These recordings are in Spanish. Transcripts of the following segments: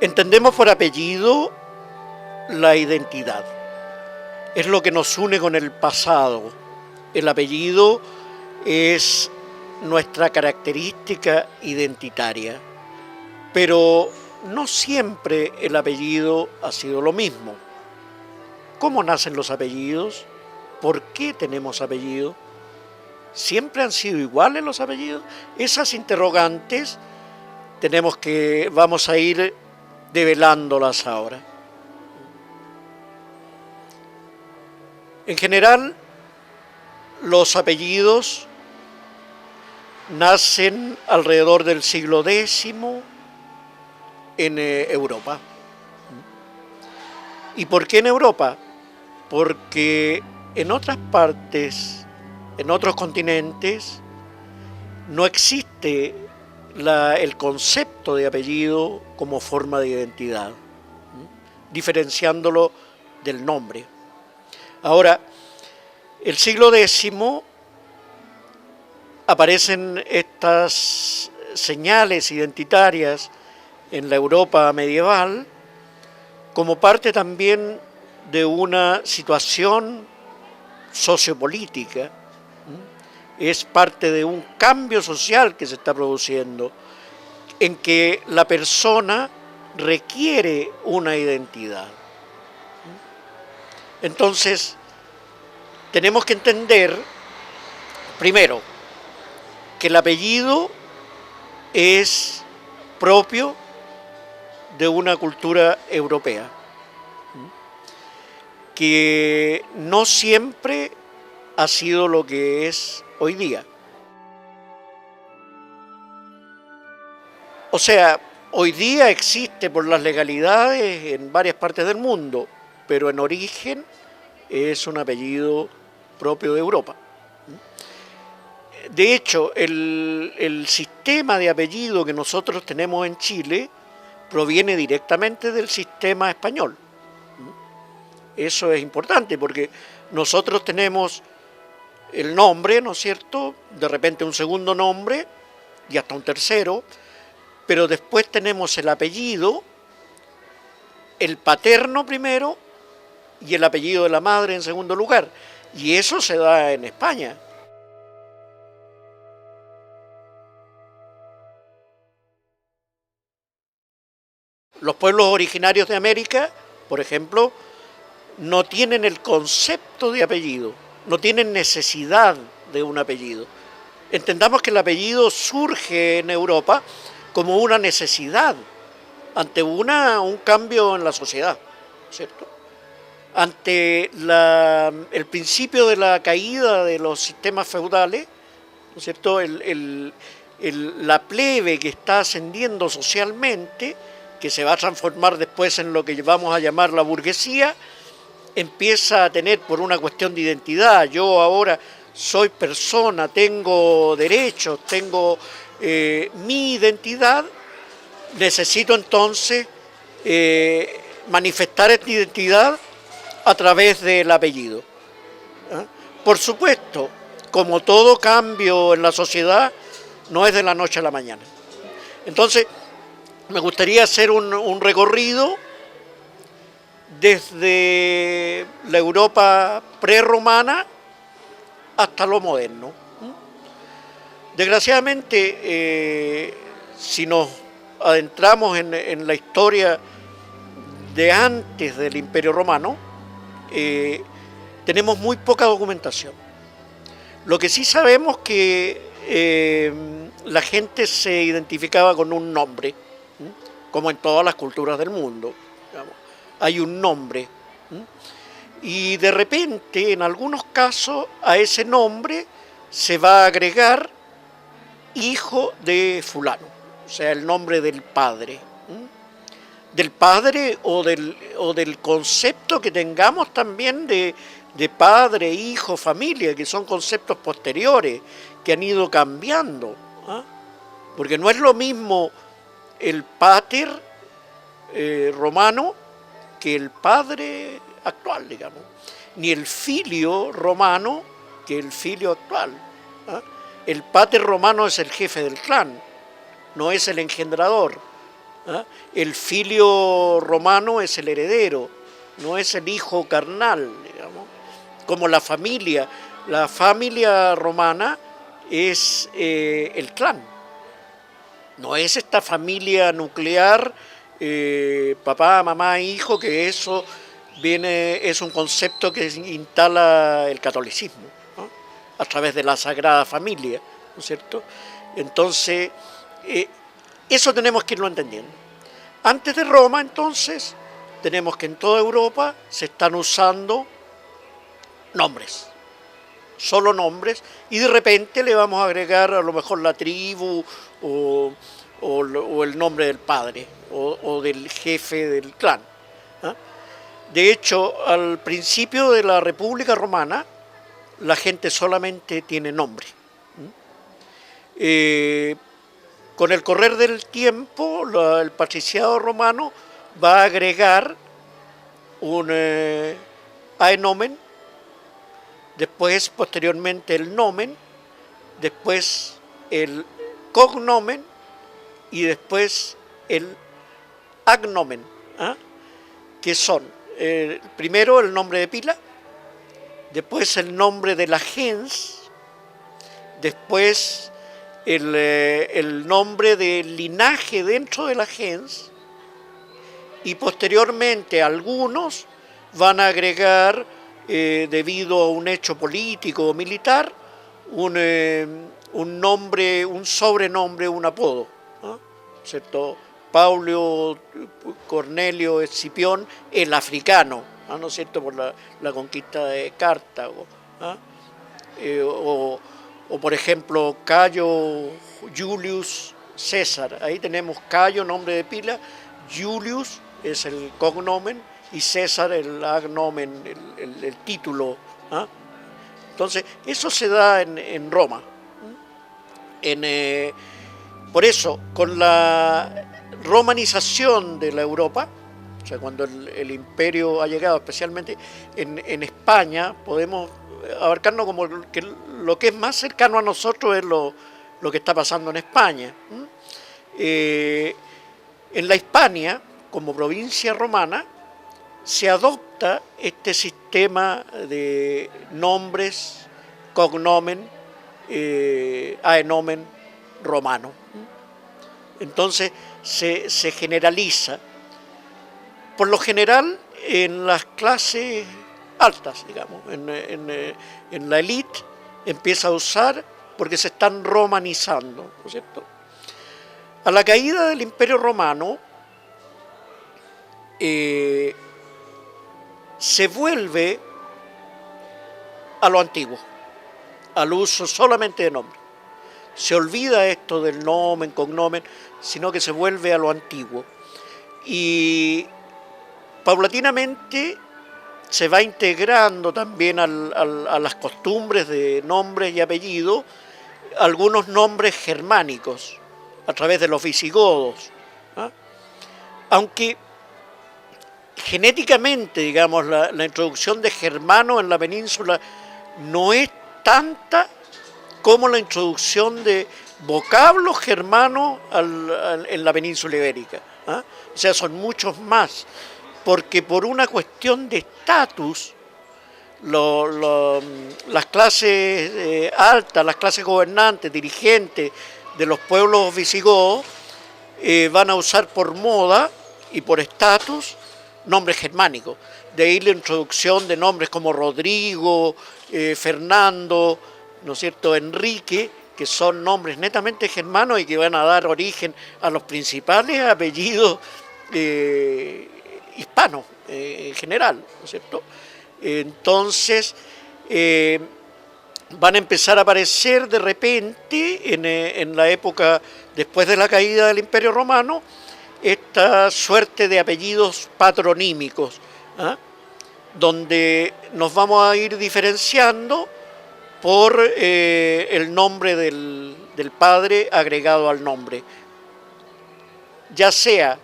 Entendemos por apellido la identidad. Es lo que nos une con el pasado. El apellido es nuestra característica identitaria. Pero no siempre el apellido ha sido lo mismo. ¿Cómo nacen los apellidos? ¿Por qué tenemos apellido? ¿Siempre han sido iguales los apellidos? Esas interrogantes vamos a ir develándolas ahora. En general, los apellidos nacen alrededor del siglo X en Europa. ¿Y por qué en Europa? Porque en otras partes, en otros continentes, no existe el concepto de apellido como forma de identidad, diferenciándolo del nombre. Ahora, el siglo X aparecen estas señales identitarias en la Europa medieval como parte también de una situación sociopolítica. Es parte de un cambio social que se está produciendo, en que la persona requiere una identidad. Entonces, tenemos que entender, primero, que el apellido es propio de una cultura europea, que no siempre ha sido lo que es hoy día. O sea, hoy día existe por las legalidades en varias partes del mundo, pero en origen es un apellido propio de Europa. De hecho, el sistema de apellido que nosotros tenemos en Chile proviene directamente del sistema español. Eso es importante porque nosotros tenemos el nombre, ¿no es cierto?, de repente un segundo nombre y hasta un tercero, pero después tenemos el apellido, el paterno primero y el apellido de la madre en segundo lugar. Y eso se da en España. Los pueblos originarios de América, por ejemplo, no tienen el concepto de apellido, no tienen necesidad de un apellido. Entendamos que el apellido surge en Europa como una necesidad ante un cambio en la sociedad, ¿cierto? Ante el principio de la caída de los sistemas feudales, ¿no es cierto?, la plebe que está ascendiendo socialmente, que se va a transformar después en lo que vamos a llamar la burguesía, empieza a tener, por una cuestión de identidad, yo ahora soy persona, tengo derechos, tengo mi identidad, necesito entonces manifestar esta identidad a través del apellido. ¿Eh? Por supuesto, como todo cambio en la sociedad, no es de la noche a la mañana. Entonces, me gustaría hacer un recorrido desde la Europa prerromana hasta lo moderno. Desgraciadamente, si nos adentramos en la historia de antes del Imperio Romano, tenemos muy poca documentación. Lo que sí sabemos que la gente se identificaba con un nombre, como en todas las culturas del mundo, digamos. Hay un nombre, y de repente, en algunos casos, a ese nombre se va a agregar hijo de fulano, o sea, el nombre del padre. Del padre o del concepto que tengamos también de padre, hijo, familia, que son conceptos posteriores, que han ido cambiando. Porque no es lo mismo el pater romano que el padre actual, digamos, ni el filio romano que el filio actual. El pater romano es el jefe del clan, no es el engendrador. ¿ah? El filio romano es el heredero, no es el hijo carnal, digamos, como la familia. La familia romana es el clan, no es esta familia nuclear, papá, mamá, hijo, que eso es un concepto que instala el catolicismo, ¿no? A través de la Sagrada Familia, ¿no es cierto? Entonces, eso tenemos que irlo entendiendo. Antes de Roma, entonces, tenemos que en toda Europa se están usando nombres, solo nombres, y de repente le vamos a agregar a lo mejor la tribu o el nombre del padre o del jefe del clan, ¿ah? De hecho, al principio de la República Romana, la gente solamente tiene nombre. Con el correr del tiempo, el patriciado romano va a agregar un aenomen, después, posteriormente, el nomen, después el cognomen y después el agnomen, ¿ah? Que son primero el nombre de pila, después el nombre de la gens, después el nombre del linaje dentro de la gens, y posteriormente algunos van a agregar, debido a un hecho político o militar, un nombre, un sobrenombre, un apodo, ¿no? ¿Cierto? Paulio Cornelio Escipión, el africano, ¿no es cierto?, por la conquista de Cartago, ¿ah? O por ejemplo Cayo Julius César, ahí tenemos Cayo, nombre de pila, Julius es el cognomen y César el agnomen, el título, ¿ah? Entonces eso se da en Roma. Por eso, con la romanización de la Europa, o sea, cuando el imperio ha llegado, especialmente en España, podemos abarcarnos como lo que es más cercano a nosotros es lo que está pasando en España. En la Hispania, como provincia romana, se adopta este sistema de nombres, cognomen, aenomen romano. Entonces se generaliza, por lo general en las clases altas, digamos, en la élite empieza a usar porque se están romanizando, ¿no es cierto? A la caída del Imperio Romano se vuelve a lo antiguo, al uso solamente de nombres. Se olvida esto del nomen, cognomen, sino que se vuelve a lo antiguo. Y paulatinamente se va integrando también a las costumbres de nombres y apellidos algunos nombres germánicos a través de los visigodos, ¿ah? Aunque genéticamente, digamos, la introducción de germano en la península no es tanta como la introducción de vocablos germanos en la península ibérica, ¿ah? O sea, son muchos más, porque por una cuestión de estatus, las clases altas, las clases gobernantes, dirigentes de los pueblos visigodos, van a usar por moda y por estatus nombres germánicos. De ahí la introducción de nombres como Rodrigo, Fernando, ¿no es cierto?, Enrique, que son nombres netamente germanos y que van a dar origen a los principales apellidos hispanos en general, ¿no es cierto? Entonces van a empezar a aparecer de repente en la época después de la caída del Imperio Romano esta suerte de apellidos patronímicos, ¿ah? Donde nos vamos a ir diferenciando por el nombre del padre agregado al nombre, ya sea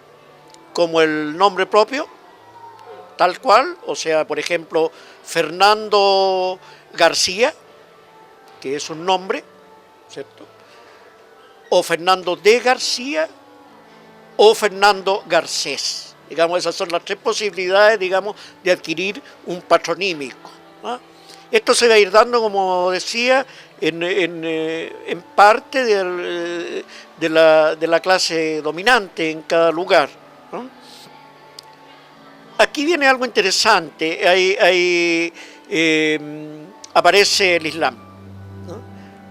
como el nombre propio, tal cual, o sea, por ejemplo, Fernando García, que es un nombre, ¿cierto? O Fernando de García, o Fernando Garcés. Digamos, esas son las tres posibilidades, digamos, de adquirir un patronímico. Esto se va a ir dando, como decía, en parte de la clase dominante en cada lugar. Aquí viene algo interesante, aparece el Islam,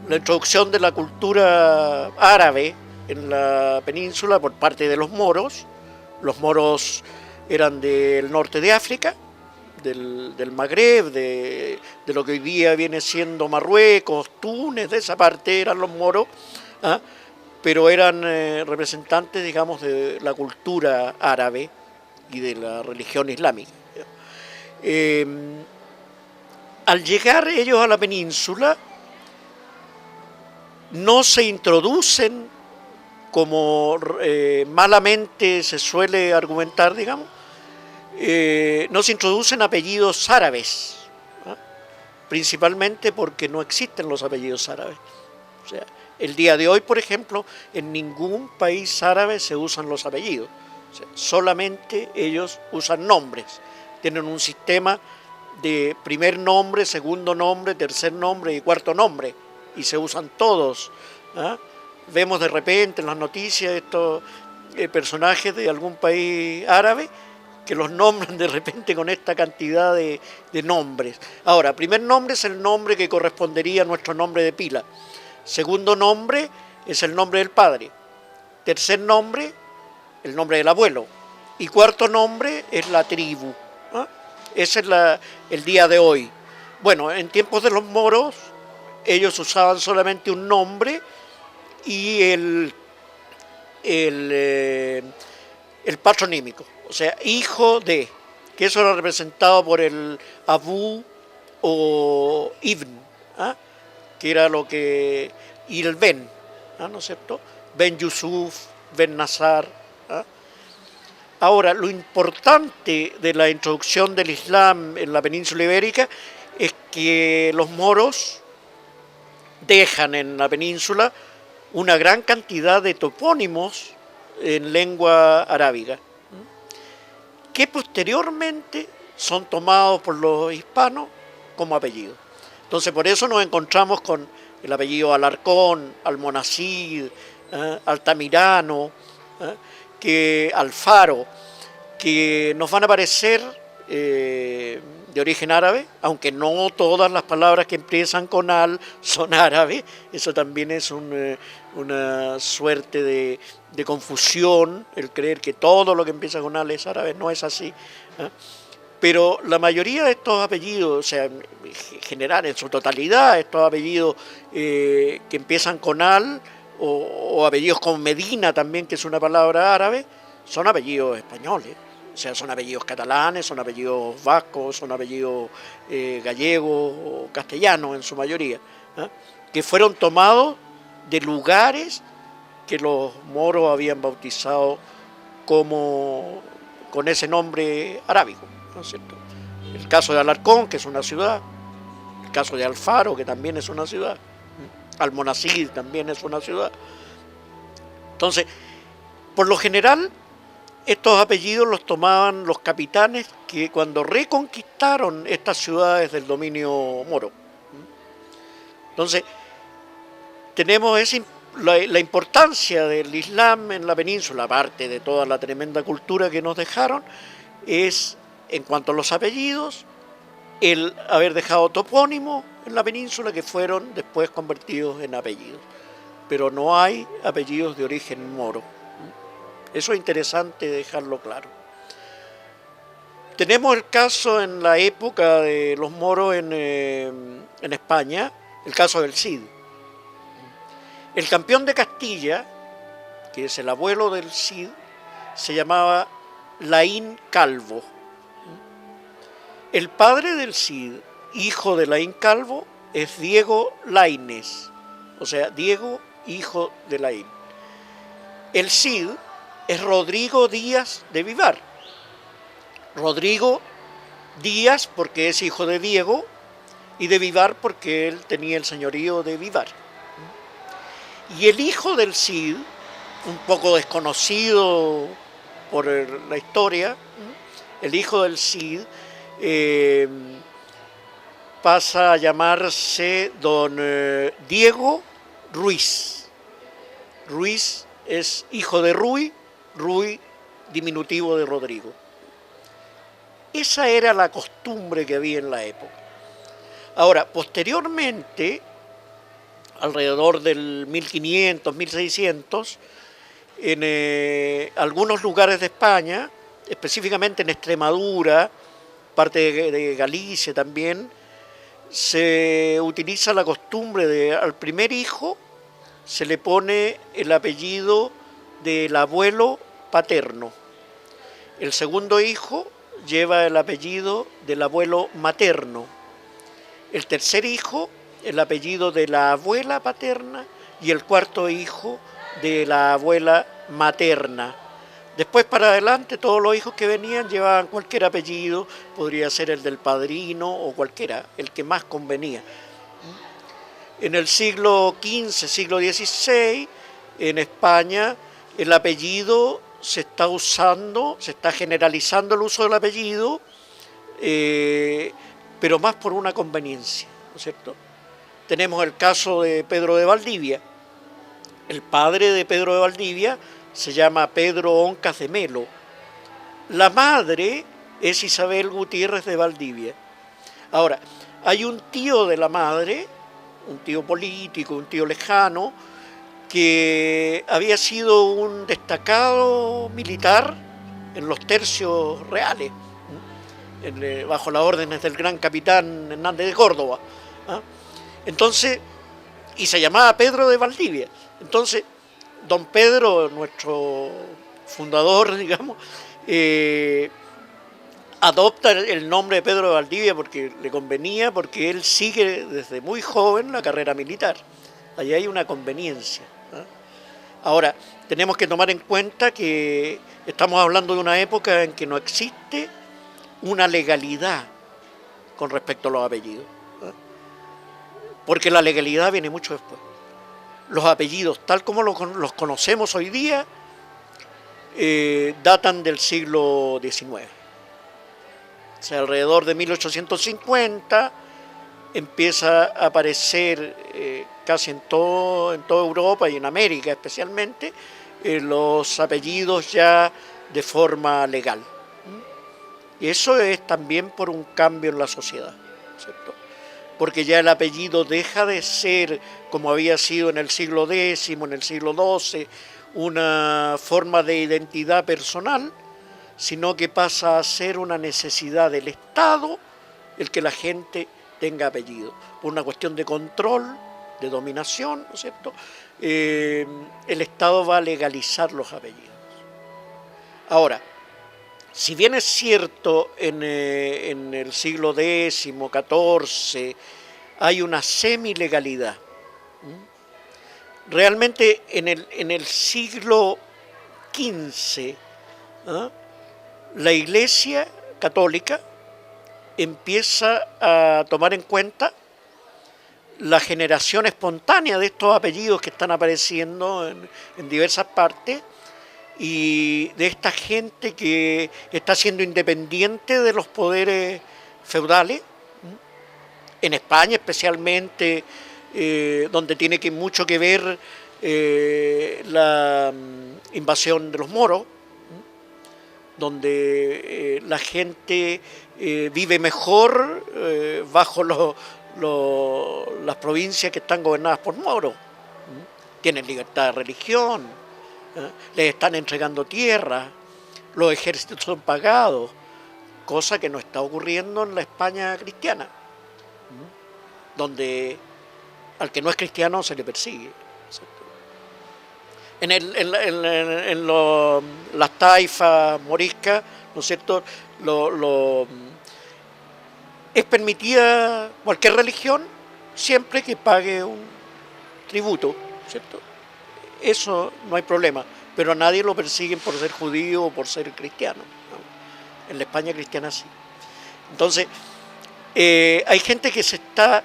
la introducción de la cultura árabe en la península por parte de los moros. Los moros eran del norte de África, del Magreb, de lo que hoy día viene siendo Marruecos, Túnez, de esa parte eran los moros, pero eran representantes, digamos, de la cultura árabe y de la religión islámica. Al llegar ellos a la península, no se introducen, como malamente se suele argumentar, digamos, no se introducen apellidos árabes, principalmente porque no existen los apellidos árabes. O sea, el día de hoy, por ejemplo, en ningún país árabe se usan los apellidos. O sea, solamente ellos usan nombres. Tienen un sistema de primer nombre, segundo nombre, tercer nombre y cuarto nombre. Y se usan todos. Vemos de repente en las noticias estos personajes de algún país árabe que los nombran de repente con esta cantidad de nombres. Ahora, primer nombre es el nombre que correspondería a nuestro nombre de pila. Segundo nombre es el nombre del padre. Tercer nombre, el nombre del abuelo. Y cuarto nombre es la tribu. Ese es el día de hoy. Bueno, en tiempos de los moros, ellos usaban solamente un nombre y el patronímico, o sea, hijo de, que eso era representado por el Abu o Ibn, que era lo que, y el Ben, ¿no es cierto? Ben Yusuf, Ben Nazar. Ahora, lo importante de la introducción del Islam en la península ibérica es que los moros dejan en la península una gran cantidad de topónimos en lengua arábiga, que posteriormente son tomados por los hispanos como apellidos. Entonces, por eso nos encontramos con el apellido Alarcón, Almonacid, Altamirano, Alfaro, que nos van a parecer de origen árabe, aunque no todas las palabras que empiezan con al son árabes. Eso también es una suerte de confusión, el creer que todo lo que empieza con al es árabe. No es así. Pero la mayoría de estos apellidos, o sea, en general, en su totalidad, estos apellidos que empiezan con al, o apellidos como Medina también, que es una palabra árabe, son apellidos españoles. O sea, son apellidos catalanes, son apellidos vascos, son apellidos gallegos o castellanos en su mayoría, que fueron tomados de lugares que los moros habían bautizado con ese nombre arábigo, ¿no es cierto? El caso de Alarcón, que es una ciudad, el caso de Alfaro, que también es una ciudad, Almonacid también es una ciudad. Entonces, por lo general, estos apellidos los tomaban los capitanes que cuando reconquistaron estas ciudades del dominio moro. Entonces, tenemos la importancia del Islam en la península, aparte de toda la tremenda cultura que nos dejaron, es, en cuanto a los apellidos, el haber dejado topónimos en la península que fueron después convertidos en apellidos. Pero no hay apellidos de origen moro. Eso es interesante dejarlo claro. Tenemos el caso en la época de los moros en España, el caso del Cid. El campeón de Castilla, que es el abuelo del Cid, se llamaba Laín Calvo. El padre del Cid, hijo de Laín Calvo, es Diego Laínez, o sea, Diego, hijo de Laín. El Cid es Rodrigo Díaz de Vivar. Rodrigo Díaz porque es hijo de Diego y de Vivar porque él tenía el señorío de Vivar. Y el hijo del Cid un poco desconocido por la historia, el hijo del Cid, pasa a llamarse don Diego Ruiz. Ruiz es hijo de Ruy, Ruy diminutivo de Rodrigo. Esa era la costumbre que había en la época. Ahora, posteriormente, alrededor del 1500, 1600, en algunos lugares de España, específicamente en Extremadura, parte de Galicia también, se utiliza la costumbre de al primer hijo se le pone el apellido del abuelo paterno. El segundo hijo lleva el apellido del abuelo materno. El tercer hijo, el apellido de la abuela paterna, y el cuarto hijo de la abuela materna. Después para adelante todos los hijos que venían llevaban cualquier apellido, podría ser el del padrino o cualquiera, el que más convenía. En el siglo XV, siglo XVI, en España el apellido se está usando, se está generalizando el uso del apellido, pero más por una conveniencia, ¿no es cierto? Tenemos el caso de Pedro de Valdivia. El padre de Pedro de Valdivia se llama Pedro Oncas de Melo. La madre es Isabel Gutiérrez de Valdivia. Ahora, hay un tío de la madre, un tío político, un tío lejano, que había sido un destacado militar en los tercios reales, bajo las órdenes del gran capitán Hernández de Córdoba. Entonces, y se llamaba Pedro de Valdivia. Entonces, don Pedro, nuestro fundador, digamos, adopta el nombre de Pedro de Valdivia porque le convenía, porque él sigue desde muy joven la carrera militar. Allí hay una conveniencia. Ahora, tenemos que tomar en cuenta que estamos hablando de una época en que no existe una legalidad con respecto a los apellidos, porque la legalidad viene mucho después. Los apellidos, tal como los conocemos hoy día, datan del siglo XIX. O sea, alrededor de 1850 empieza a aparecer casi en toda Europa y en América especialmente, los apellidos ya de forma legal. Y eso es también por un cambio en la sociedad, ¿cierto? Porque ya el apellido deja de ser, como había sido en el siglo X, en el siglo XII, una forma de identidad personal, sino que pasa a ser una necesidad del Estado el que la gente tenga apellido, por una cuestión de control, de dominación, ¿no es cierto? El Estado va a legalizar los apellidos. Ahora, si bien es cierto en el siglo X, XIV, hay una semilegalidad, realmente en el siglo XV, la Iglesia Católica empieza a tomar en cuenta la generación espontánea de estos apellidos que están apareciendo en diversas partes, y de esta gente que está siendo independiente de los poderes feudales, en España especialmente, donde tiene mucho que ver la invasión de los moros, donde la gente vive mejor bajo las provincias que están gobernadas por moros. Tienen libertad de religión, les están entregando tierra, los ejércitos son pagados, cosa que no está ocurriendo en la España cristiana, donde al que no es cristiano se le persigue. En las taifas moriscas, ¿no es cierto?, es permitida cualquier religión siempre que pague un tributo, ¿cierto? Eso no hay problema, pero a nadie lo persiguen por ser judío o por ser cristiano, ¿no? En la España cristiana sí. Entonces, hay gente que se está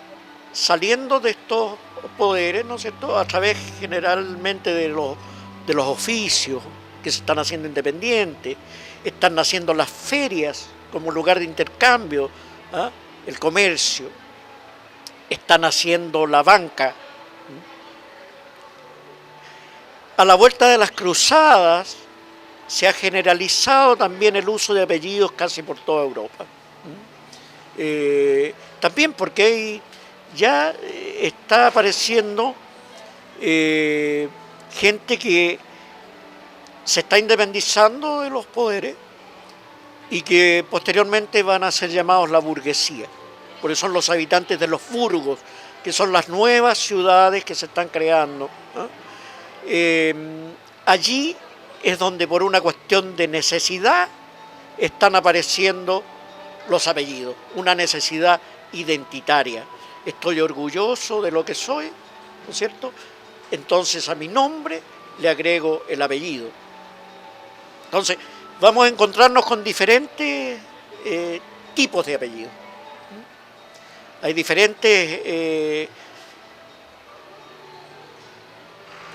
saliendo de estos poderes, ¿no es cierto?, a través generalmente de los de los oficios que se están haciendo independientes, están naciendo las ferias como lugar de intercambio, ¿ah? El comercio, está naciendo la banca. A la vuelta de las cruzadas se ha generalizado también el uso de apellidos casi por toda Europa. También porque ya está apareciendo gente que se está independizando de los poderes y que posteriormente van a ser llamados la burguesía. Por eso son los habitantes de los burgos, que son las nuevas ciudades que se están creando, ¿no? Allí es donde por una cuestión de necesidad están apareciendo los apellidos, una necesidad identitaria. Estoy orgulloso de lo que soy, ¿no es cierto? Entonces a mi nombre le agrego el apellido. Entonces vamos a encontrarnos con diferentes tipos de apellidos. Hay diferentes...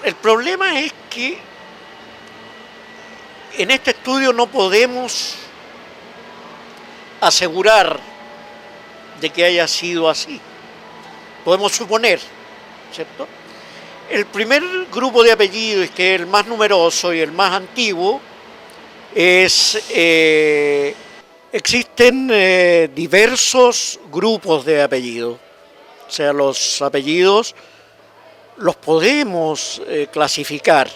El problema es que en este estudio no podemos asegurar de que haya sido así. Podemos suponer, ¿cierto? El primer grupo de apellidos, que es el más numeroso y el más antiguo, es... existen diversos grupos de apellidos. O sea, los apellidos los podemos clasificar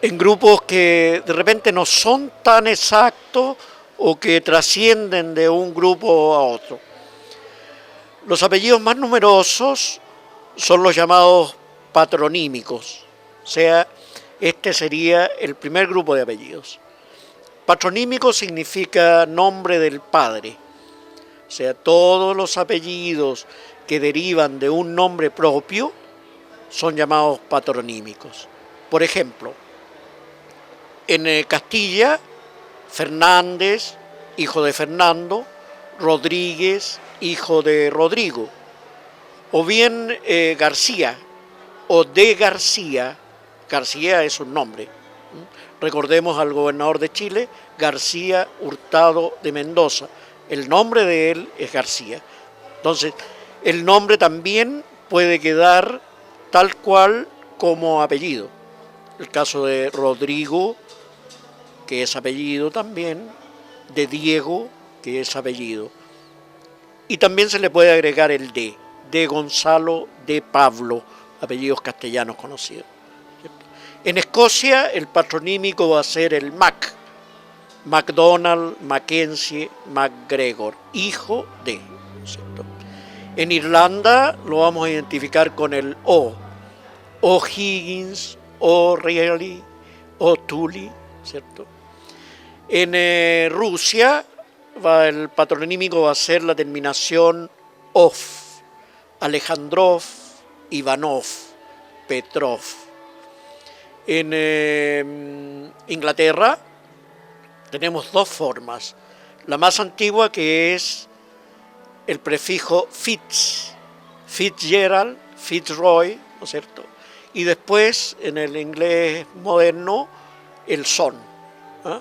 en grupos que de repente no son tan exactos o que trascienden de un grupo a otro. Los apellidos más numerosos son los llamados patronímicos, o sea, este sería el primer grupo de apellidos. Patronímico significa nombre del padre, o sea, todos los apellidos que derivan de un nombre propio son llamados patronímicos. Por ejemplo, en Castilla, Fernández, hijo de Fernando, Rodríguez, hijo de Rodrigo, o bien García o de García. García es un nombre. Recordemos al gobernador de Chile, García Hurtado de Mendoza. El nombre de él es García. Entonces, el nombre también puede quedar tal cual como apellido. El caso de Rodrigo, que es apellido también, de Diego, que es apellido. Y también se le puede agregar el de Gonzalo, de Pablo, apellidos castellanos conocidos. En Escocia el patronímico va a ser el Mac, MacDonald, Mackenzie, MacGregor, hijo de, ¿cierto? En Irlanda lo vamos a identificar con el O'Higgins, O'Reilly, O'Toole, ¿cierto? En Rusia el patronímico va a ser la terminación Ov, Alejandrov, Ivanov, Petrov. En Inglaterra tenemos dos formas. La más antigua, que es el prefijo Fitz, Fitzgerald, Fitzroy, ¿no es cierto? Y después, en el inglés moderno, el son, ¿eh?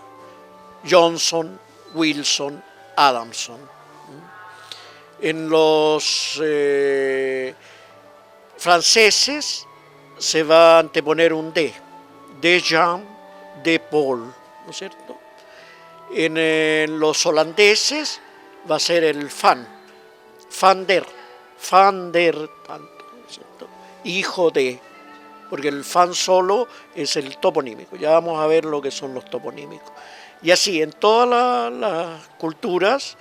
Johnson, Wilson, Adamson. En los franceses se va a anteponer un de Jean, de Paul, ¿no es cierto? En los holandeses va a ser el Van der, ¿no es cierto? Hijo de, porque el Van solo es el toponímico. Ya vamos a ver lo que son los toponímicos. Y así, en todas las culturas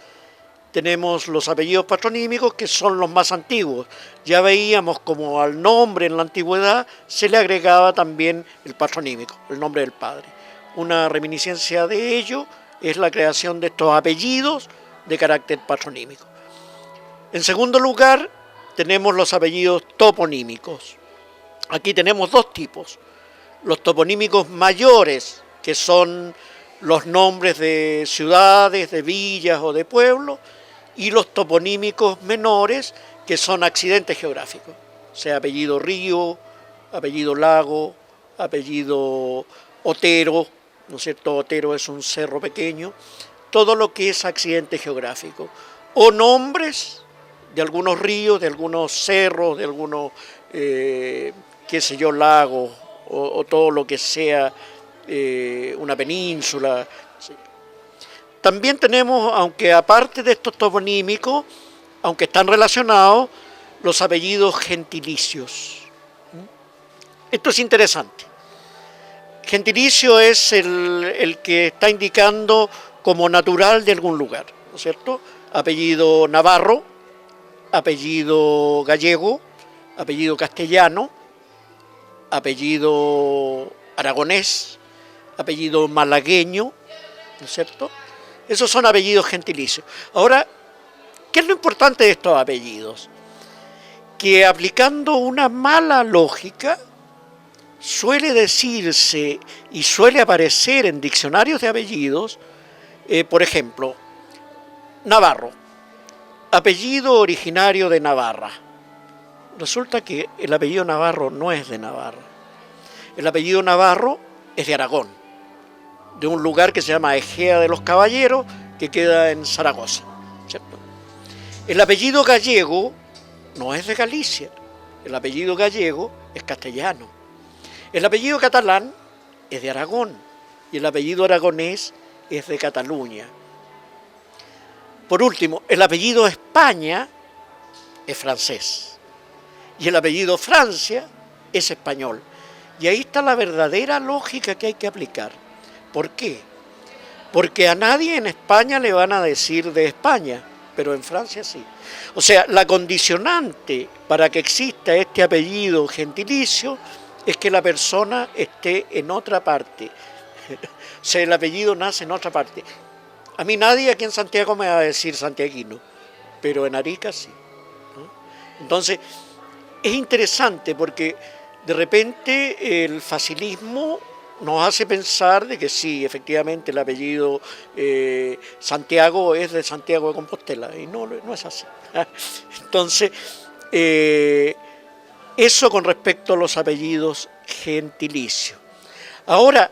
tenemos los apellidos patronímicos, que son los más antiguos. Ya veíamos como al nombre en la antigüedad se le agregaba también el patronímico, el nombre del padre. Una reminiscencia de ello es la creación de estos apellidos de carácter patronímico. En segundo lugar, tenemos los apellidos toponímicos. Aquí tenemos dos tipos. Los toponímicos mayores, que son los nombres de ciudades, de villas o de pueblos, y los toponímicos menores, que son accidentes geográficos, o sea, apellido río, apellido lago, apellido Otero, ¿no es cierto? Otero es un cerro pequeño, todo lo que es accidente geográfico, o nombres de algunos ríos, de algunos cerros, de algunos, qué sé yo, lagos, o todo lo que sea una península. ¿Sí? También tenemos, aunque aparte de estos toponímicos, aunque están relacionados, los apellidos gentilicios. Esto es interesante. Gentilicio es el que está indicando como natural de algún lugar, ¿no es cierto? Apellido navarro, apellido gallego, apellido castellano, apellido aragonés, apellido malagueño, ¿no es cierto? Esos son apellidos gentilicios. Ahora, ¿qué es lo importante de estos apellidos? Que aplicando una mala lógica, suele decirse y suele aparecer en diccionarios de apellidos, por ejemplo, Navarro, apellido originario de Navarra. Resulta que el apellido Navarro no es de Navarra. El apellido Navarro es de Aragón, de un lugar que se llama Egea de los Caballeros, que queda en Zaragoza, ¿cierto? El apellido gallego no es de Galicia, el apellido gallego es castellano. El apellido catalán es de Aragón y el apellido aragonés es de Cataluña. Por último, el apellido España es francés y el apellido Francia es español. Y ahí está la verdadera lógica que hay que aplicar. ¿Por qué? Porque a nadie en España le van a decir de España, pero en Francia sí. O sea, la condicionante para que exista este apellido gentilicio es que la persona esté en otra parte. O sea, el apellido nace en otra parte. A mí nadie aquí en Santiago me va a decir santiaguino, pero en Arica sí, ¿no? Entonces, es interesante porque de repente el facilismo nos hace pensar de que sí, efectivamente el apellido Santiago es de Santiago de Compostela, y no es así. Entonces, eso con respecto a los apellidos gentilicios. Ahora,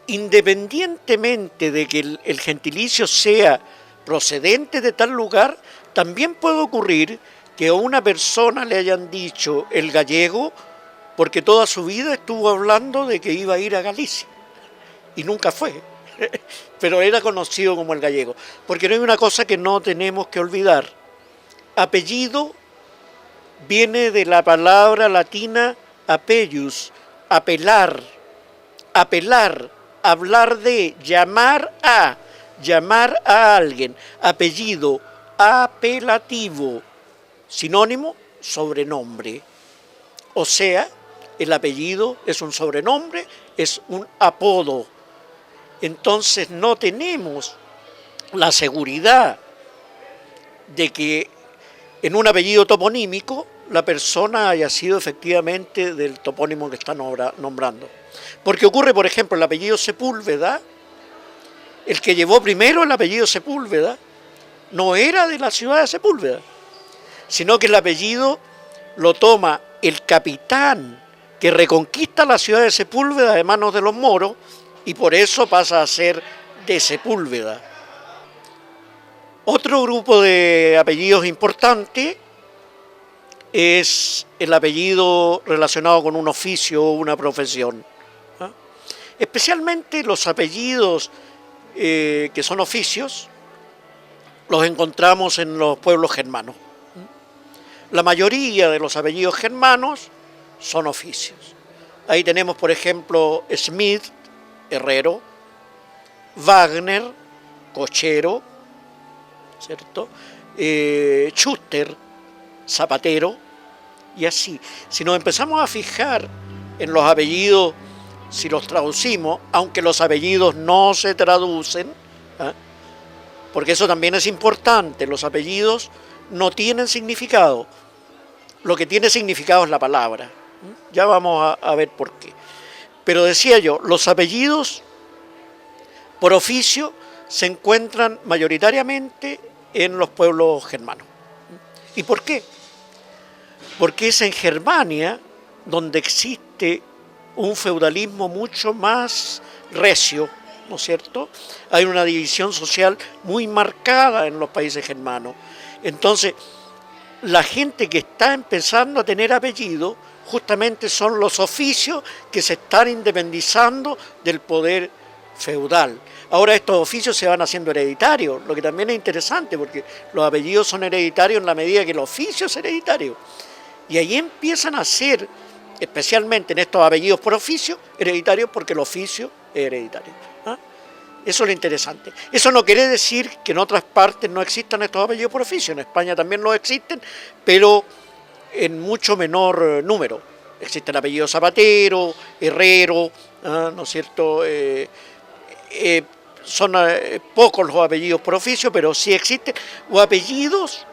independientemente de que el gentilicio sea procedente de tal lugar, también puede ocurrir que a una persona le hayan dicho el gallego porque toda su vida estuvo hablando de que iba a ir a Galicia y nunca fue, pero era conocido como el gallego. Porque no hay una cosa que no tenemos que olvidar. Apellido viene de la palabra latina appellus, apelar, hablar de, llamar a alguien. Apellido, apelativo, sinónimo, sobrenombre. O sea, el apellido es un sobrenombre, es un apodo. Entonces no tenemos la seguridad de que en un apellido toponímico la persona haya sido efectivamente del topónimo que está nombrando. Porque ocurre, por ejemplo, el apellido Sepúlveda, el que llevó primero el apellido Sepúlveda, no era de la ciudad de Sepúlveda, sino que el apellido lo toma el capitán que reconquista la ciudad de Sepúlveda de manos de los moros y por eso pasa a ser de Sepúlveda. Otro grupo de apellidos importante es el apellido relacionado con un oficio o una profesión. Especialmente los apellidos que son oficios, los encontramos en los pueblos germanos. La mayoría de los apellidos germanos son oficios. Ahí tenemos, por ejemplo, Smith, herrero, Wagner, cochero, ¿cierto? Schuster, zapatero, y así. Si nos empezamos a fijar en los apellidos, si los traducimos, aunque los apellidos no se traducen, porque eso también es importante, los apellidos no tienen significado, lo que tiene significado es la palabra. Ya vamos a ver por qué. Pero decía yo, los apellidos por oficio se encuentran mayoritariamente en los pueblos germanos. ¿Y por qué? Porque es en Germania donde existe existe un feudalismo mucho más recio, ¿no es cierto? Hay una división social muy marcada en los países germanos. Entonces, la gente que está empezando a tener apellido justamente son los oficios que se están independizando del poder feudal. Ahora estos oficios se van haciendo hereditarios, lo que también es interesante porque los apellidos son hereditarios en la medida que el oficio es hereditario. Y ahí empiezan a ser, especialmente en estos apellidos por oficio, hereditarios porque el oficio es hereditario. ¿Ah? Eso es lo interesante. Eso no quiere decir que en otras partes no existan estos apellidos por oficio. En España también los existen, pero en mucho menor número. Existen apellidos zapatero, herrero, ¿no es cierto? Son pocos los apellidos por oficio, pero sí existen, o apellidos,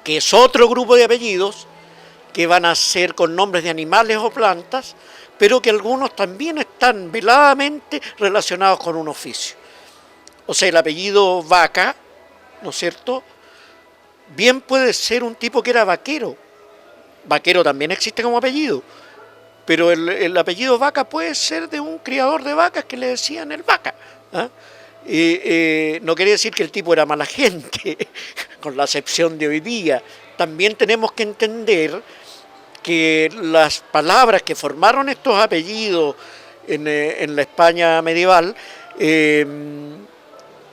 que es otro grupo de apellidos, que van a ser con nombres de animales o plantas, pero que algunos también están veladamente relacionados con un oficio. O sea, el apellido Vaca, ¿no es cierto?, bien puede ser un tipo que era vaquero. Vaquero también existe como apellido, pero el apellido Vaca puede ser de un criador de vacas que le decían el Vaca. ¿Ah? No quiere decir que el tipo era mala gente, con la acepción de hoy día. También tenemos que entender que las palabras que formaron estos apellidos en la España medieval, de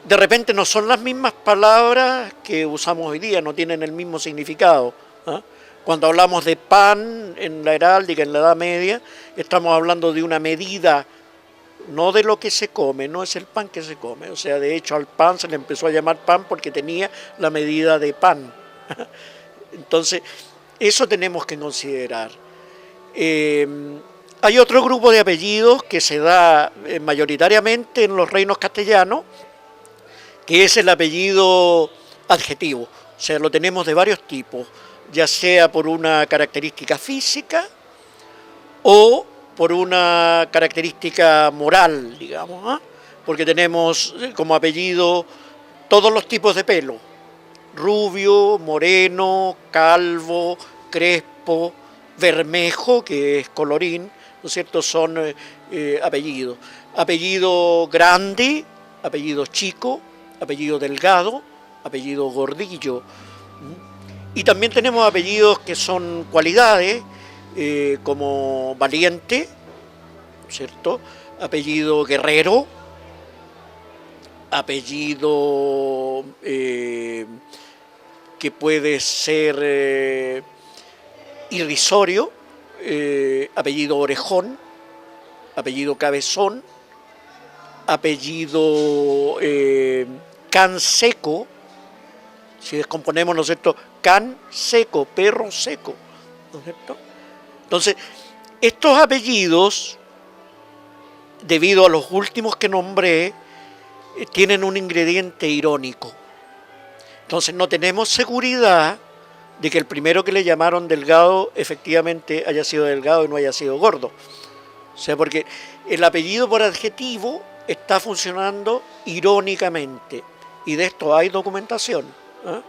repente no son las mismas palabras que usamos hoy día, no tienen el mismo significado. ¿Ah? Cuando hablamos de pan en la heráldica, en la Edad Media, estamos hablando de una medida, no de lo que se come, no es el pan que se come. O sea, de hecho al pan se le empezó a llamar pan porque tenía la medida de pan. Entonces, eso tenemos que considerar. Hay otro grupo de apellidos que se da mayoritariamente en los reinos castellanos, que es el apellido adjetivo. O sea, lo tenemos de varios tipos, ya sea por una característica física o por una característica moral, digamos, ¿eh? Porque tenemos como apellido todos los tipos de pelo: rubio, moreno, calvo, crespo, bermejo, que es colorín, ¿no es cierto?, son apellidos. Apellido grande, apellido chico, apellido delgado, apellido gordillo. Y también tenemos apellidos que son cualidades, como valiente, ¿cierto?, apellido guerrero, apellido que puede ser irrisorio, apellido orejón, apellido cabezón, apellido can seco. Si descomponemos, ¿no es cierto?, can seco, perro seco, ¿no es cierto? Entonces, estos apellidos, debido a los últimos que nombré, tienen un ingrediente irónico. Entonces, no tenemos seguridad de que el primero que le llamaron delgado efectivamente haya sido delgado y no haya sido gordo. O sea, porque el apellido por adjetivo está funcionando irónicamente, y de esto hay documentación. ¿Eh?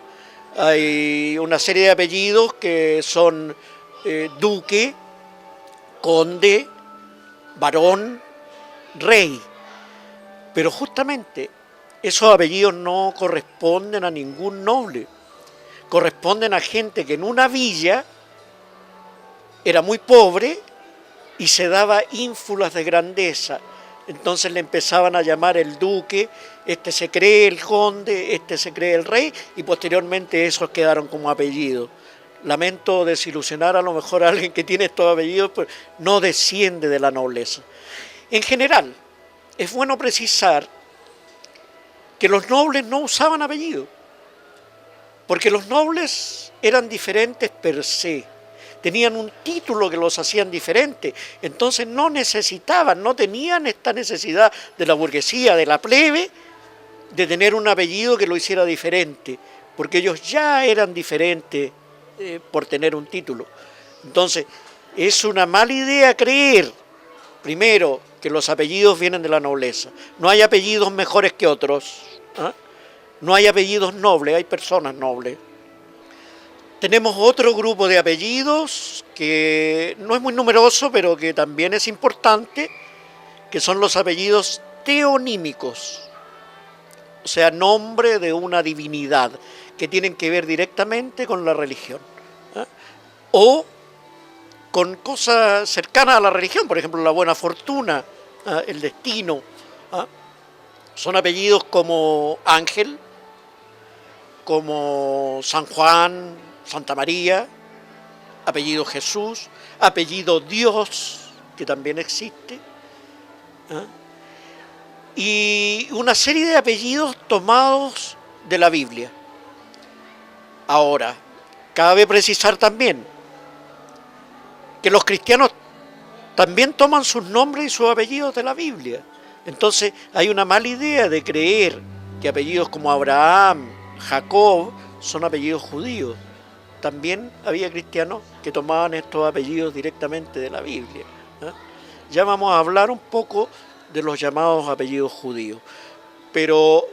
Hay una serie de apellidos que son duque, conde, varón, rey, pero justamente esos apellidos no corresponden a ningún noble, corresponden a gente que en una villa era muy pobre y se daba ínfulas de grandeza. Entonces le empezaban a llamar el duque, este se cree el conde, este se cree el rey, y posteriormente esos quedaron como apellidos. Lamento desilusionar a lo mejor a alguien que tiene estos apellidos, pero no desciende de la nobleza. En general, es bueno precisar que los nobles no usaban apellidos, porque los nobles eran diferentes per se. Tenían un título que los hacían diferentes, entonces no necesitaban, no tenían esta necesidad de la burguesía, de la plebe, de tener un apellido que lo hiciera diferente, porque ellos ya eran diferentes por tener un título. Entonces, es una mala idea creer, primero, que los apellidos vienen de la nobleza. No hay apellidos mejores que otros, ¿eh? No hay apellidos nobles, hay personas nobles. Tenemos otro grupo de apellidos que no es muy numeroso, pero que también es importante, que son los apellidos teonímicos, o sea, nombre de una divinidad, que tienen que ver directamente con la religión, ¿eh? O con cosas cercanas a la religión, por ejemplo, la buena fortuna, ¿eh? El destino. ¿Eh? Son apellidos como Ángel, como San Juan, Santa María, apellido Jesús, apellido Dios, que también existe, ¿eh? Y una serie de apellidos tomados de la Biblia. Ahora, cabe precisar también que los cristianos también toman sus nombres y sus apellidos de la Biblia. Entonces hay una mala idea de creer que apellidos como Abraham, Jacob, son apellidos judíos. También había cristianos que tomaban estos apellidos directamente de la Biblia, ¿eh? Ya vamos a hablar un poco de los llamados apellidos judíos. Pero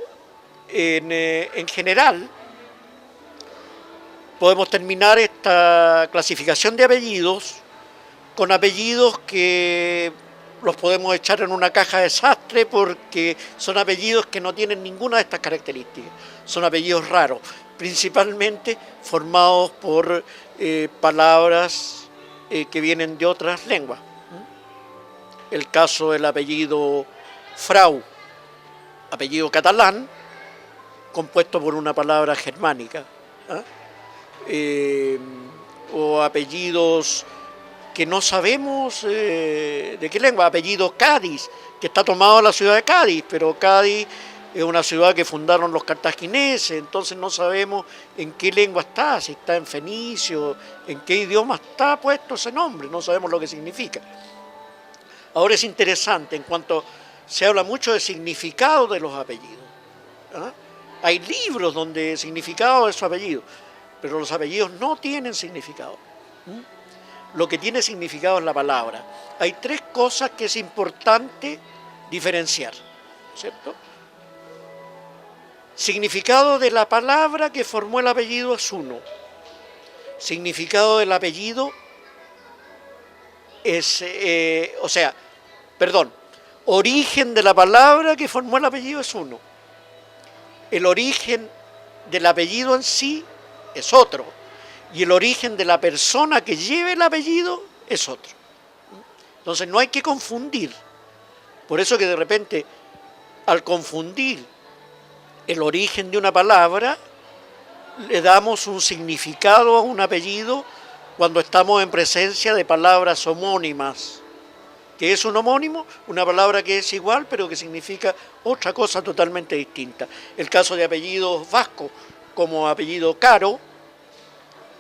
en general podemos terminar esta clasificación de apellidos con apellidos que los podemos echar en una caja de desastre porque son apellidos que no tienen ninguna de estas características. Son apellidos raros, principalmente formados por palabras que vienen de otras lenguas. El caso del apellido Frau, apellido catalán, compuesto por una palabra germánica. O apellidos que no sabemos de qué lengua, apellido Cádiz, que está tomado de la ciudad de Cádiz, pero Cádiz es una ciudad que fundaron los cartagineses, entonces no sabemos en qué lengua está, si está en fenicio, en qué idioma está puesto ese nombre, no sabemos lo que significa. Ahora es interesante, en cuanto se habla mucho de significado de los apellidos. Hay libros donde significado de esos apellidos, pero los apellidos no tienen significado. Lo que tiene significado es la palabra. Hay tres cosas que es importante diferenciar, ¿cierto? Significado de la palabra que formó el apellido es uno. Significado del apellido es, origen de la palabra que formó el apellido es uno. El origen del apellido en sí es otro. Y el origen de la persona que lleve el apellido es otro. Entonces no hay que confundir. Por eso que de repente, al confundir el origen de una palabra, le damos un significado a un apellido cuando estamos en presencia de palabras homónimas. ¿Qué es un homónimo? Una palabra que es igual, pero que significa otra cosa totalmente distinta. El caso de apellidos vascos, como apellido Caro,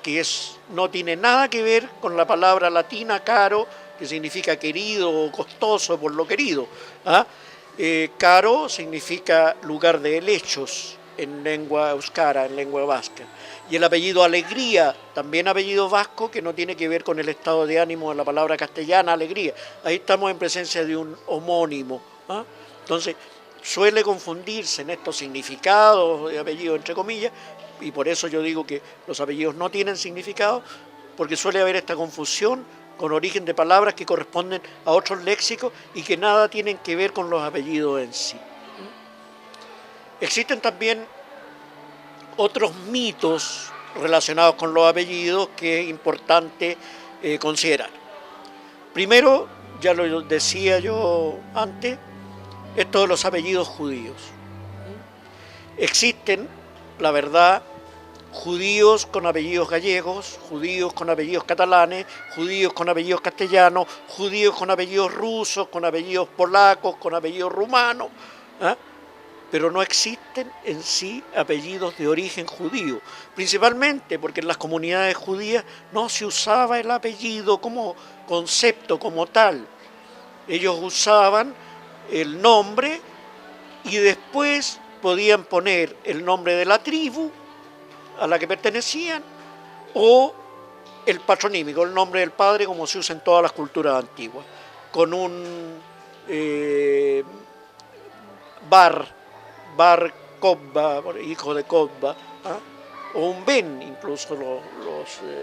que no tiene nada que ver con la palabra latina caro, que significa querido o costoso por lo querido. Caro significa lugar de helechos en lengua euskara, en lengua vasca. Y el apellido Alegría, también apellido vasco, que no tiene que ver con el estado de ánimo de la palabra castellana, alegría. Ahí estamos en presencia de un homónimo. Entonces, suele confundirse en estos significados de apellido, entre comillas, y por eso yo digo que los apellidos no tienen significado, porque suele haber esta confusión con origen de palabras que corresponden a otros léxicos y que nada tienen que ver con los apellidos en sí. Existen también otros mitos relacionados con los apellidos que es importante considerar. Primero, ya lo decía yo antes, esto de los apellidos judíos. Existen, la verdad, judíos con apellidos gallegos, judíos con apellidos catalanes, judíos con apellidos castellanos, judíos con apellidos rusos, con apellidos polacos, con apellidos rumanos, pero no existen en sí apellidos de origen judío, principalmente porque en las comunidades judías no se usaba el apellido como concepto, como tal. Ellos usaban el nombre y después podían poner el nombre de la tribu a la que pertenecían o el patronímico, el nombre del padre, como se usa en todas las culturas antiguas, con un Bar Kobba, hijo de Kobba, o un ben, incluso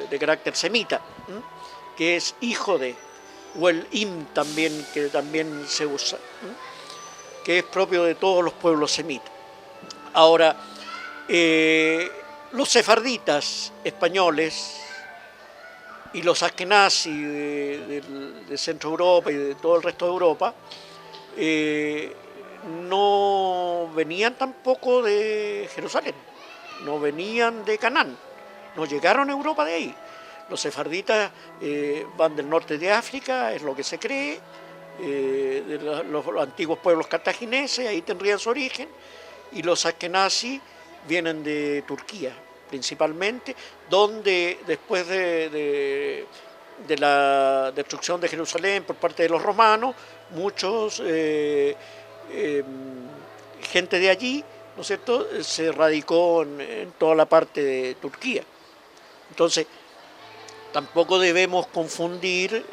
de carácter semita, que es hijo de, o el im también, que también se usa, que es propio de todos los pueblos semitas. Ahora, los sefarditas españoles y los askenazis de Centro Europa y de todo el resto de Europa no venían tampoco de Jerusalén, no venían de Canaán, no llegaron a Europa de ahí. Los sefarditas van del norte de África, es lo que se cree, de los antiguos pueblos cartagineses, ahí tendrían su origen, y los askenazis vienen de Turquía, principalmente, donde después de la destrucción de Jerusalén por parte de los romanos, muchos gente de allí, ¿no es cierto?, se radicó en toda la parte de Turquía. Entonces, tampoco debemos confundir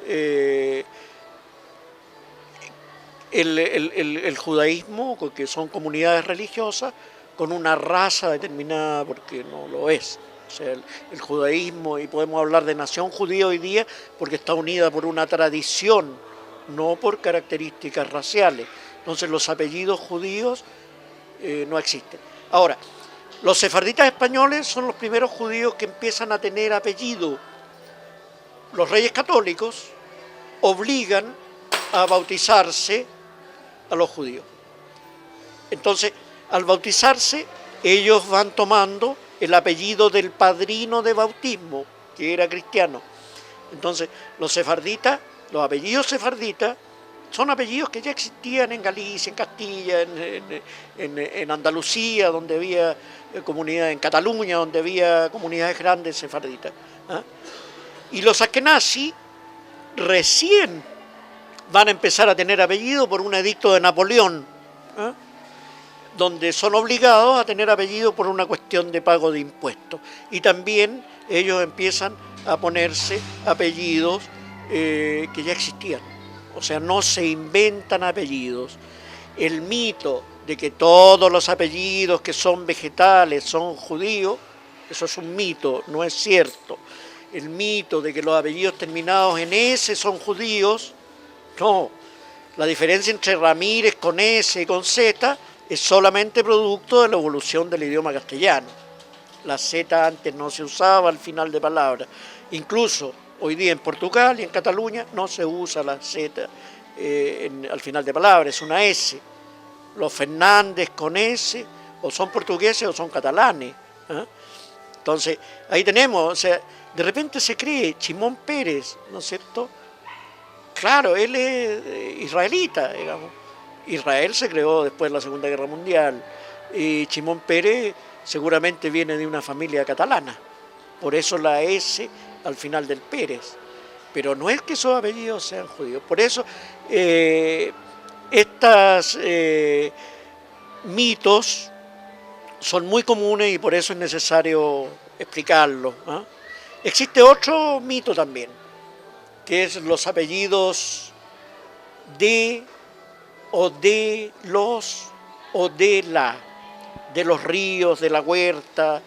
el judaísmo, que son comunidades religiosas, con una raza determinada, porque no lo es. O sea, el judaísmo, y podemos hablar de nación judía hoy día, porque está unida por una tradición, no por características raciales. Entonces los apellidos judíos no existen. Ahora, los sefarditas españoles son los primeros judíos que empiezan a tener apellido. Los reyes católicos obligan a bautizarse a los judíos. Entonces, al bautizarse, ellos van tomando el apellido del padrino de bautismo, que era cristiano. Entonces, los sefarditas, los apellidos sefarditas, son apellidos que ya existían en Galicia, en Castilla, en Andalucía, donde había comunidades, en Cataluña, donde había comunidades grandes sefarditas. Y los askenazis recién van a empezar a tener apellido por un edicto de Napoleón, donde son obligados a tener apellido por una cuestión de pago de impuestos. Y también ellos empiezan a ponerse apellidos que ya existían. O sea, no se inventan apellidos. El mito de que todos los apellidos que son vegetales son judíos, eso es un mito, no es cierto. El mito de que los apellidos terminados en S son judíos, no. La diferencia entre Ramírez con S y con Z es solamente producto de la evolución del idioma castellano. La Z antes no se usaba al final de palabras. Incluso hoy día en Portugal y en Cataluña no se usa la Z al final de palabras, es una S. Los Fernández con S o son portugueses o son catalanes. Entonces, ahí tenemos, o sea, de repente se cree Shimon Peres, ¿no es cierto? Claro, él es israelita, digamos. Israel se creó después de la Segunda Guerra Mundial y Shimon Peres seguramente viene de una familia catalana, por eso la S al final del Pérez, pero no es que esos apellidos sean judíos. Por eso estos mitos son muy comunes y por eso es necesario explicarlos. Existe otro mito también, que es los apellidos de o de los o de los Ríos, de la Huerta,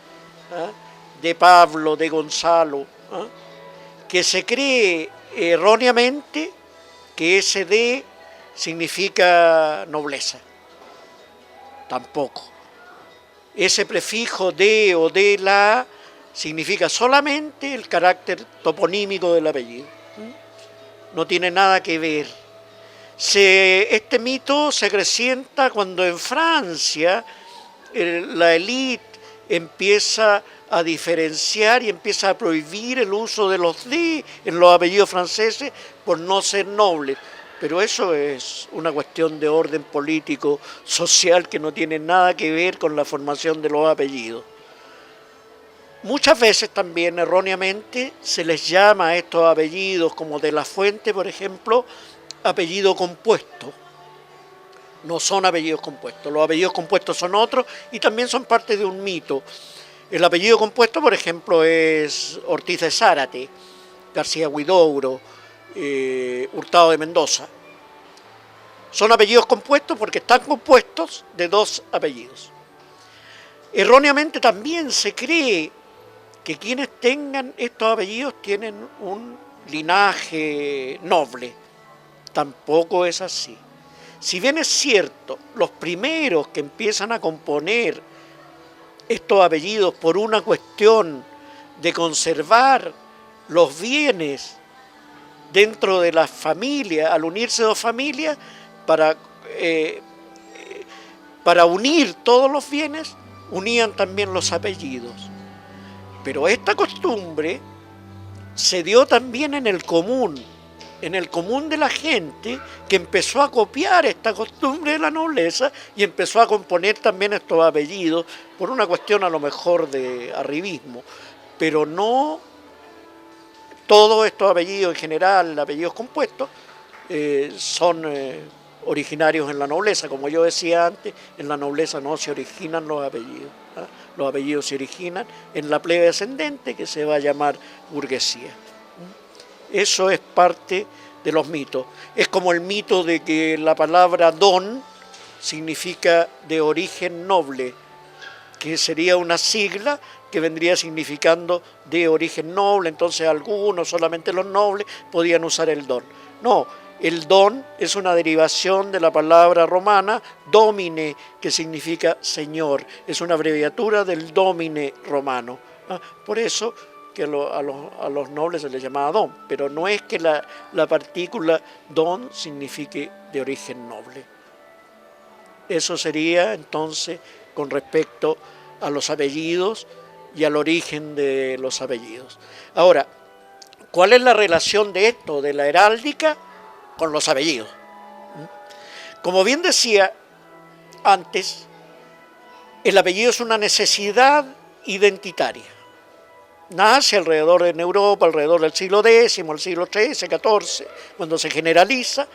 de Pablo, de Gonzalo, que se cree erróneamente que ese de significa nobleza. Tampoco. Ese prefijo de o de la significa solamente el carácter toponímico del apellido. No tiene nada que ver. Este mito se acrecienta cuando en Francia la élite empieza a diferenciar y empieza a prohibir el uso de los de en los apellidos franceses por no ser nobles. Pero eso es una cuestión de orden político, social, que no tiene nada que ver con la formación de los apellidos. Muchas veces también erróneamente se les llama a estos apellidos, como de la Fuente, por ejemplo, apellido compuesto. No son apellidos compuestos, los apellidos compuestos son otros y también son parte de un mito. El apellido compuesto, por ejemplo, es Ortiz de Zárate, García Huidobro, Hurtado de Mendoza. Son apellidos compuestos porque están compuestos de dos apellidos. Erróneamente también se cree que quienes tengan estos apellidos tienen un linaje noble. Tampoco es así. Si bien es cierto, los primeros que empiezan a componer estos apellidos por una cuestión de conservar los bienes dentro de la familia, al unirse dos familias, para unir todos los bienes, unían también los apellidos. Pero esta costumbre se dio también en el común de la gente, que empezó a copiar esta costumbre de la nobleza y empezó a componer también estos apellidos por una cuestión a lo mejor de arribismo, pero no todos estos apellidos en general, apellidos compuestos, son originarios en la nobleza. Como yo decía antes, en la nobleza no se originan los apellidos, ¿eh? Los apellidos se originan en la plebe ascendente, que se va a llamar burguesía. Eso es parte de los mitos. Es como el mito de que la palabra don significa de origen noble, que sería una sigla que vendría significando de origen noble, entonces algunos, solamente los nobles, podían usar el don. No, el don es una derivación de la palabra romana domine, que significa señor, es una abreviatura del domine romano. Por eso que a los nobles se les llamaba don, pero no es que la partícula don signifique de origen noble. Eso sería entonces con respecto a los apellidos y al origen de los apellidos. Ahora, ¿cuál es la relación de esto, de la heráldica, con los apellidos? Como bien decía antes, el apellido es una necesidad identitaria. Nace alrededor en Europa, alrededor del siglo X, el siglo XIII, XIV, cuando se generaliza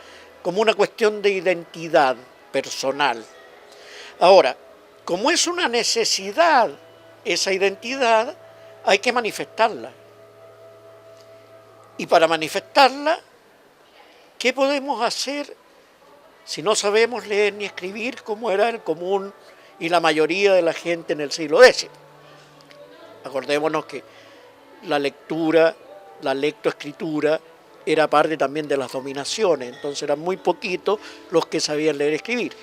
como una cuestión de identidad personal. Ahora, como es una necesidad esa identidad, hay que manifestarla. Y para manifestarla, ¿qué podemos hacer si no sabemos leer ni escribir como era el común y la mayoría de la gente en el siglo X? Acordémonos que la lectura, la lectoescritura, era parte también de las dominaciones, entonces eran muy poquitos los que sabían leer y escribir.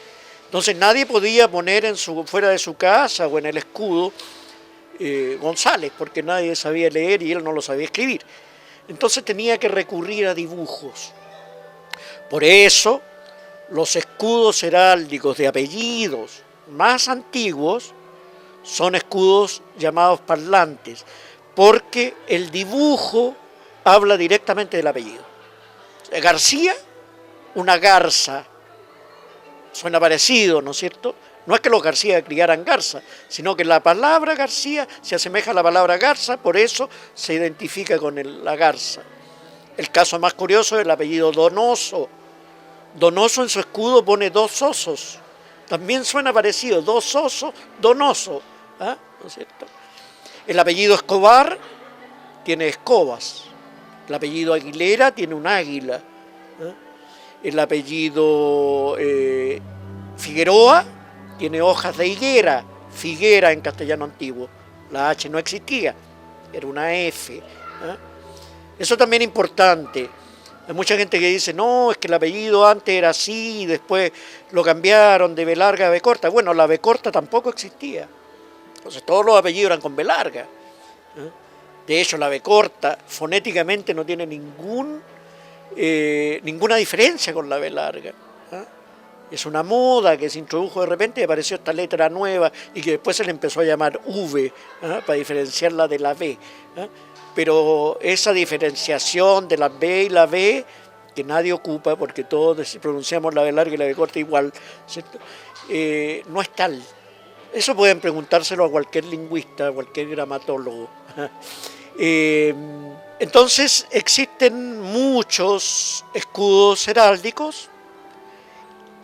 Entonces nadie podía poner fuera de su casa o en el escudo González, porque nadie sabía leer y él no lo sabía escribir. Entonces tenía que recurrir a dibujos. Por eso los escudos heráldicos de apellidos más antiguos son escudos llamados parlantes, porque el dibujo habla directamente del apellido. García, una garza, suena parecido, ¿no es cierto? No es que los García criaran garza, sino que la palabra García se asemeja a la palabra garza, por eso se identifica con la garza. El caso más curioso es el apellido Donoso. Donoso en su escudo pone dos osos. También suena parecido, dos osos, Donoso. ¿No es cierto? El apellido Escobar tiene escobas. El apellido Aguilera tiene un águila. El apellido Figueroa tiene hojas de higuera, figuera en castellano antiguo. La H no existía, era una F. Eso también es importante. Hay mucha gente que dice, no, es que el apellido antes era así y después lo cambiaron de B larga a B corta. Bueno, la B corta tampoco existía. Entonces todos los apellidos eran con B larga. De hecho, la B corta fonéticamente no tiene ninguna diferencia con la B larga. Es una moda que se introdujo de repente y apareció esta letra nueva y que después se le empezó a llamar V, para diferenciarla de la B. Pero esa diferenciación de la B y la B, que nadie ocupa porque todos pronunciamos la B larga y la B corta igual, ¿cierto? No es tal. Eso pueden preguntárselo a cualquier lingüista, a cualquier gramatólogo. Entonces existen muchos escudos heráldicos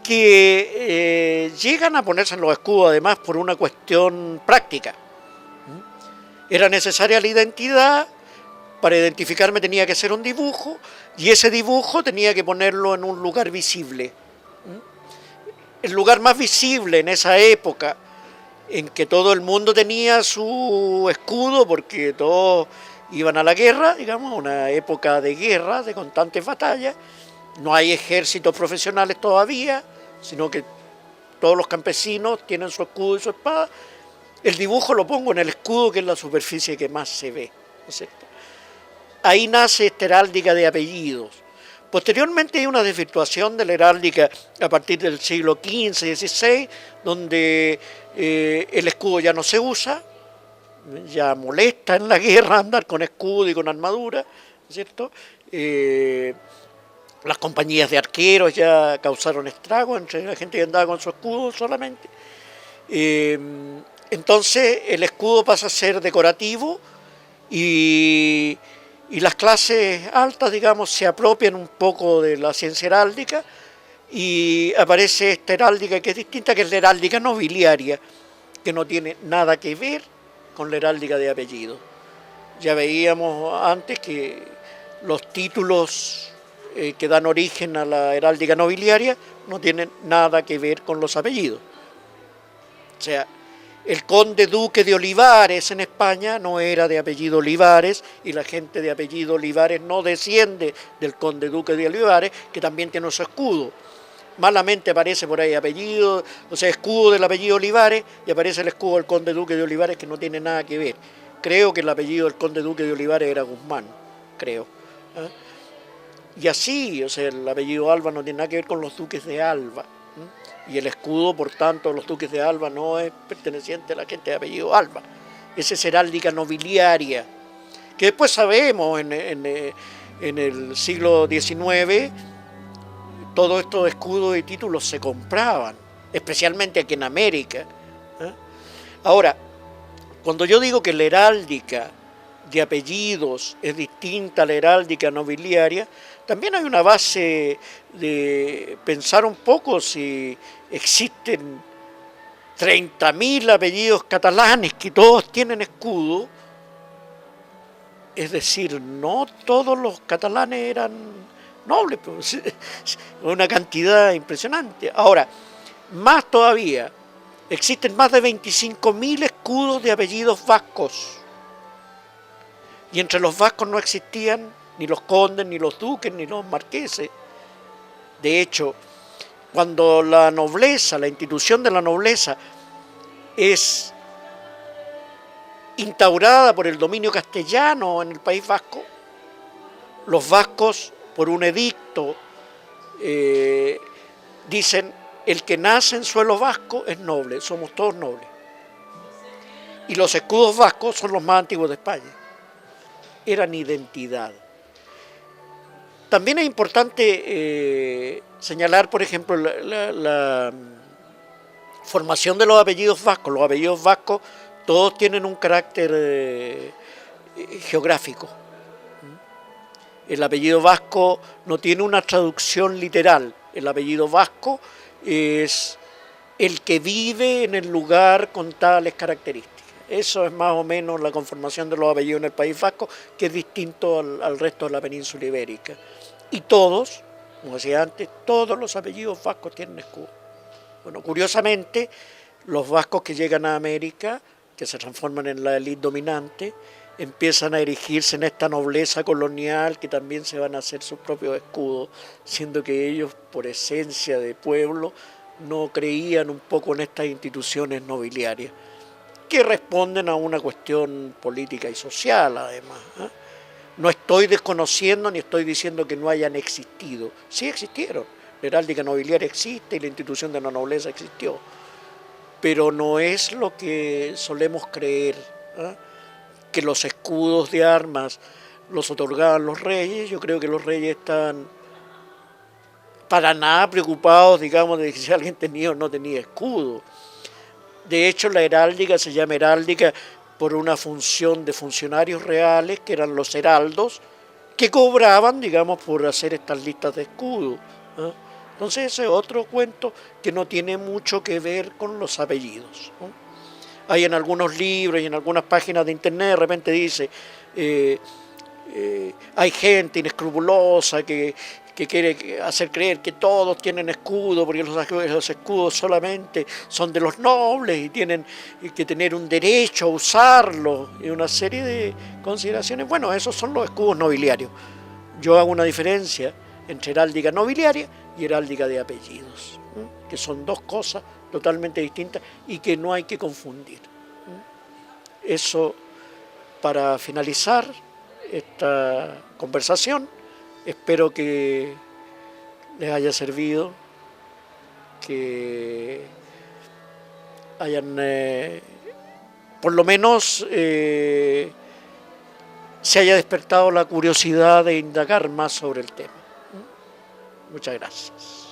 que llegan a ponerse en los escudos además por una cuestión práctica. Era necesaria la identidad, para identificarme tenía que ser un dibujo y ese dibujo tenía que ponerlo en un lugar visible. El lugar más visible en esa época en que todo el mundo tenía su escudo porque todos iban a la guerra, digamos, una época de guerra, de constantes batallas. No hay ejércitos profesionales todavía, sino que todos los campesinos tienen su escudo y su espada. El dibujo lo pongo en el escudo, que es la superficie que más se ve, ¿no es cierto? Ahí nace esta heráldica de apellidos. Posteriormente hay una desvirtuación de la heráldica a partir del siglo XV, XVI, donde el escudo ya no se usa, ya molesta en la guerra andar con escudo y con armadura, ¿no es cierto? Las compañías de arqueros ya causaron estragos entre la gente que andaba con su escudo solamente. Entonces el escudo pasa a ser decorativo y las clases altas, digamos, se apropian un poco de la ciencia heráldica y aparece esta heráldica que es distinta, que es la heráldica nobiliaria, que no tiene nada que ver con la heráldica de apellido. Ya veíamos antes que los títulos que dan origen a la heráldica nobiliaria no tienen nada que ver con los apellidos. O sea, el conde duque de Olivares en España no era de apellido Olivares y la gente de apellido Olivares no desciende del conde duque de Olivares, que también tiene su escudo. Malamente aparece por ahí apellido, o sea, escudo del apellido Olivares y aparece el escudo del conde duque de Olivares, que no tiene nada que ver. Creo que el apellido del conde duque de Olivares era Guzmán, creo. ¿Eh? Y así, o sea, el apellido Alba no tiene nada que ver con los duques de Alba. Y el escudo, por tanto, los duques de Alba no es perteneciente a la gente de apellido Alba. Esa es heráldica nobiliaria, que después sabemos en el siglo XIX, todos estos escudos y títulos se compraban, especialmente aquí en América. Ahora, cuando yo digo que la heráldica de apellidos es distinta a la heráldica nobiliaria, también hay una base de pensar un poco si existen 30.000 apellidos catalanes que todos tienen escudo. Es decir, no todos los catalanes eran nobles, pues, una cantidad impresionante. Ahora, más todavía, existen más de 25.000 escudos de apellidos vascos. Y entre los vascos no existían ni los condes, ni los duques, ni los marqueses. De hecho, cuando la nobleza, la institución de la nobleza, es instaurada por el dominio castellano en el País Vasco, los vascos, por un edicto, dicen: el que nace en suelo vasco es noble, somos todos nobles. Y los escudos vascos son los más antiguos de España. Eran identidad. También es importante señalar, por ejemplo, la formación de los apellidos vascos. Los apellidos vascos todos tienen un carácter geográfico. El apellido vasco no tiene una traducción literal. El apellido vasco es el que vive en el lugar con tales características. Eso es más o menos la conformación de los apellidos en el País Vasco, que es distinto al resto de la península ibérica. Y todos, como decía antes, todos los apellidos vascos tienen escudo. Bueno, curiosamente, los vascos que llegan a América, que se transforman en la élite dominante, empiezan a erigirse en esta nobleza colonial, que también se van a hacer sus propios escudos, siendo que ellos, por esencia de pueblo, no creían un poco en estas instituciones nobiliarias, que responden a una cuestión política y social, además. No estoy desconociendo ni estoy diciendo que no hayan existido. Sí existieron. La heráldica nobiliaria existe y la institución de la nobleza existió. Pero no es lo que solemos creer, que los escudos de armas los otorgaban los reyes. Yo creo que los reyes están para nada preocupados, digamos, de si alguien tenía o no tenía escudo. De hecho, la heráldica se llama heráldica por una función de funcionarios reales, que eran los heraldos, que cobraban, digamos, por hacer estas listas de escudos. Entonces ese es otro cuento que no tiene mucho que ver con los apellidos. Hay en algunos libros y en algunas páginas de internet, de repente dice, hay gente inescrupulosa que quiere hacer creer que todos tienen escudo, porque los escudos solamente son de los nobles y tienen que tener un derecho a usarlos, y una serie de consideraciones. Bueno, esos son los escudos nobiliarios. Yo hago una diferencia entre heráldica nobiliaria y heráldica de apellidos, que son dos cosas totalmente distintas y que no hay que confundir. Eso, para finalizar esta conversación, espero que les haya servido, que hayan, por lo menos, se haya despertado la curiosidad de indagar más sobre el tema. Muchas gracias.